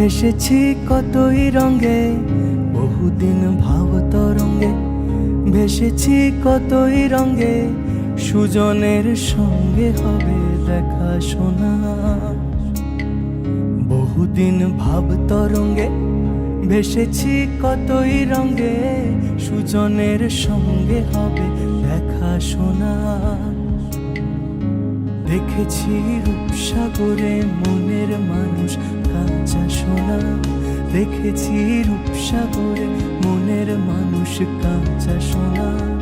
ভেসেছি কতই রঙে, বহুদিন ভাব তরঙ্গে। ভেসেছি কতই রঙে, সুজনের সঙ্গে হবে দেখা শোনা। বহুদিন ভাব তরঙ্গে, ভেসেছি কতই রঙে, সুজনের সঙ্গে হবে দেখা শোনা। দেখেছি রূপসাগরে মনের মানুষ কাঁচা সোনা। দেখেছি রূপসাগরে মনের মানুষ কাঁচা সোনা।